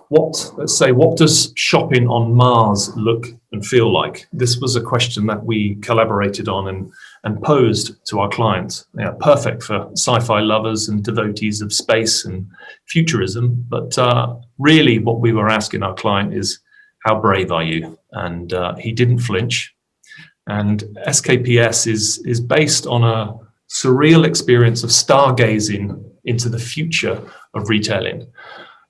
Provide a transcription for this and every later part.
what does shopping on Mars look and feel like? This was a question that we collaborated on and posed to our clients. Yeah, perfect for sci-fi lovers and devotees of space and futurism. But really what we were asking our client is, how brave are you? And he didn't flinch. And SKPS is based on a surreal experience of stargazing into the future of retailing.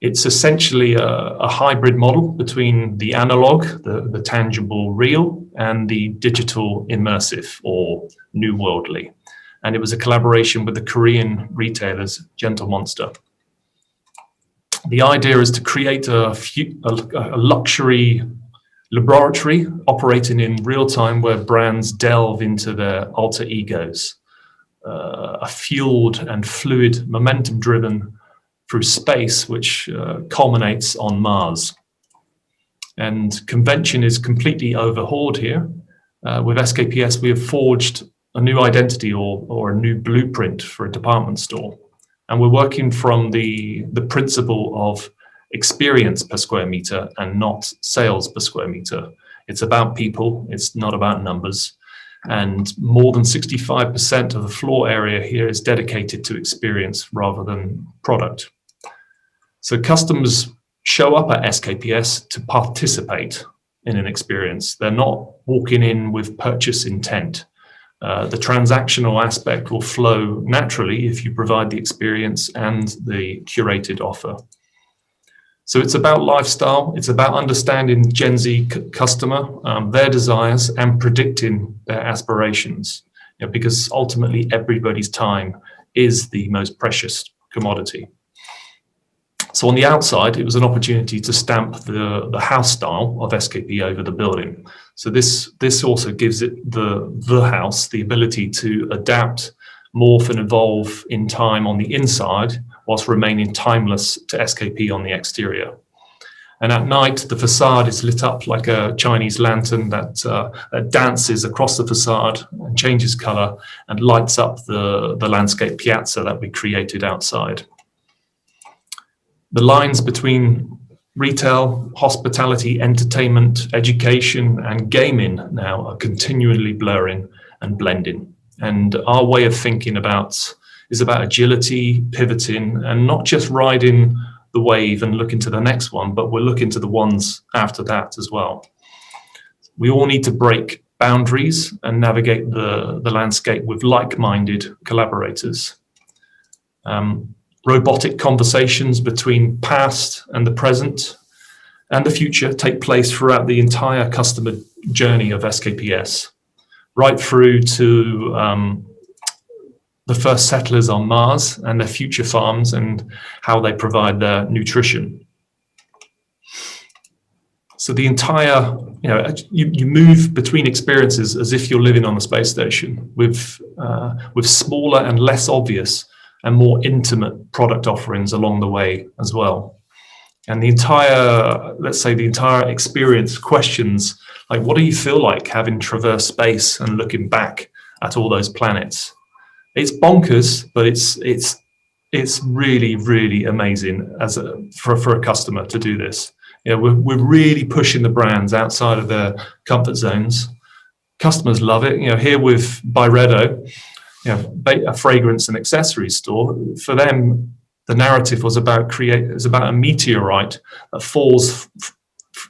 It's essentially a hybrid model between the analog, the tangible real, and the digital immersive or new worldly. And it was a collaboration with the Korean retailers, Gentle Monster. The idea is to create a luxury laboratory operating in real time where brands delve into their alter egos, a fueled and fluid, momentum driven through space, which culminates on Mars. And convention is completely overhauled here. With SKPS, we have forged a new identity or a new blueprint for a department store. And we're working from the principle of experience per square meter and not sales per square meter. It's about people, it's not about numbers. And more than 65% of the floor area here is dedicated to experience rather than product. So customers show up at SKPS to participate in an experience. They're not walking in with purchase intent. The transactional aspect will flow naturally if you provide the experience and the curated offer. So it's about lifestyle, it's about understanding Gen Z customer, their desires, and predicting their aspirations, because ultimately everybody's time is the most precious commodity. So on the outside, it was an opportunity to stamp the house style of SKP over the building. So this also gives it the house the ability to adapt, morph, and evolve in time on the inside, whilst remaining timeless to SKP on the exterior. And at night, the facade is lit up like a Chinese lantern that dances across the facade and changes color and lights up the landscape piazza that we created outside. The lines between retail, hospitality, entertainment, education, and gaming now are continually blurring and blending. And our way of thinking is about agility, pivoting, and not just riding the wave and looking to the next one, but we're looking to the ones after that as well. We all need to break boundaries and navigate the landscape with like-minded collaborators. Robotic conversations between past and the present and the future take place throughout the entire customer journey of SKPS, right through to the first settlers on Mars and their future farms and how they provide their nutrition. So the entire, you move between experiences as if you're living on the space station with smaller and less obvious and more intimate product offerings along the way as well. And the entire experience questions, like, what do you feel like having traversed space and looking back at all those planets? It's bonkers, but it's really, really amazing for a customer to do this. We're really pushing the brands outside of their comfort zones. Customers love it. Here with Byredo, a fragrance and accessories store, for them, the narrative was about a meteorite that falls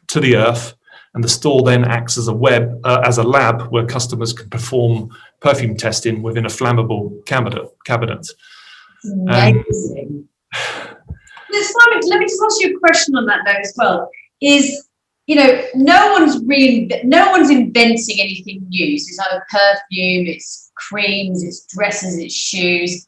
to the earth, and the store then acts as a lab where customers can perform perfume testing within a flammable cabinet. Amazing. Simon, let me just ask you a question on that though as well. No one's inventing anything new. So it's either perfume, it's creams, it's dresses, it's shoes.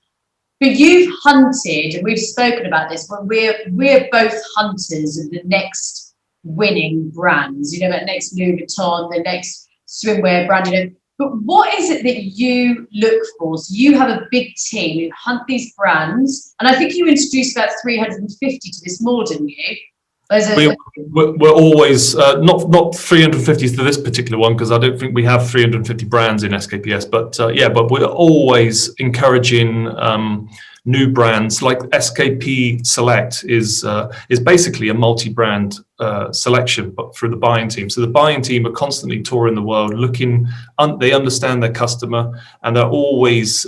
But you've hunted, and we've spoken about this, when we're both hunters of the next winning brands, that next Louis Vuitton, the next swimwear brand, But what is it that you look for? So you have a big team who hunt these brands, and I think you introduced about 350 to this more, didn't you? We're always not 350 to this particular one, because I don't think we have 350 brands in SKPS. But but we're always encouraging new brands like SKP Select is basically a multi-brand selection, but for the buying team. So the buying team are constantly touring the world, looking. They understand their customer, and they're always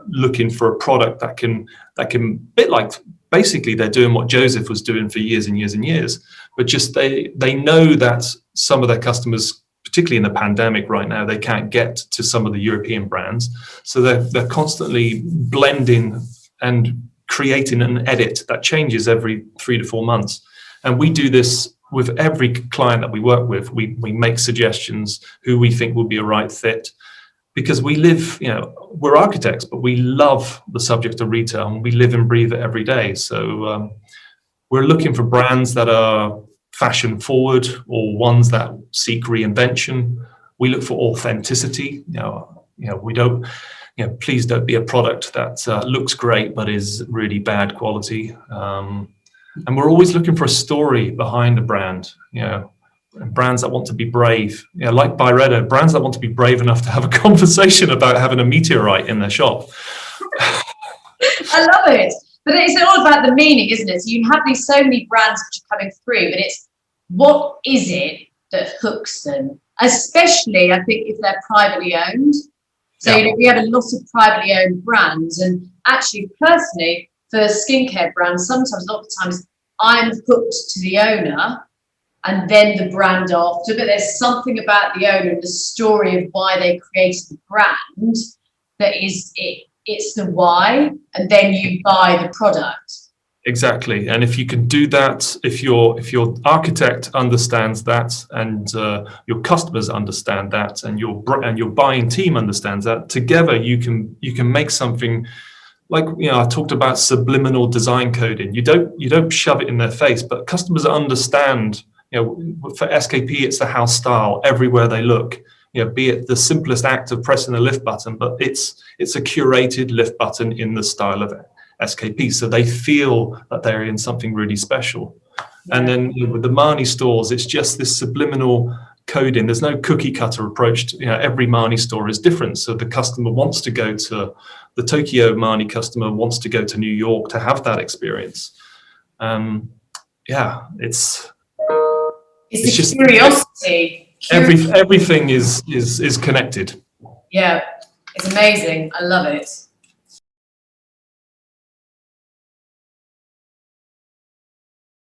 looking for a product that can bit like. Basically, they're doing what Joseph was doing for years and years and years, but just they know that some of their customers, particularly in the pandemic right now, they can't get to some of the European brands. So they're constantly blending and creating an edit that changes every 3 to 4 months. And we do this with every client that we work with. We make suggestions who we think will be a right fit, because we live, we're architects, but we love the subject of retail and we live and breathe it every day. So we're looking for brands that are fashion forward or ones that seek reinvention. We look for authenticity. We don't, please don't be a product that looks great but is really bad quality. And we're always looking for a story behind a brand. Brands that want to be brave, like Byredo, brands that want to be brave enough to have a conversation about having a meteorite in their shop. I love it. But it's all about the meaning, isn't it? So you have so many brands which are coming through, but it's what is it that hooks them? Especially, I think, if they're privately owned. So we have a lot of privately owned brands, and actually, personally, for skincare brands, sometimes, a lot of times, I'm hooked to the owner, and then the brand after, but there's something about the owner and the story of why they created the brand that is it. It's the why, and then you buy the product. Exactly, and if you can do that, if your architect understands that, and your customers understand that, and your buying team understands that, together you can make something. Like, I talked about subliminal design coding. You don't shove it in their face, but customers understand. For SKP, it's the house style everywhere they look. Be it the simplest act of pressing the lift button, but it's a curated lift button in the style of SKP, so they feel that they're in something really special. Yeah. And then with the Marni stores, it's just this subliminal coding. There's no cookie cutter approach to, every Marni store is different. So the customer wants to go to the Tokyo Marni customer wants to go to New York to have that experience. It's just curiosity. Everything is connected. Yeah, it's amazing. I love it.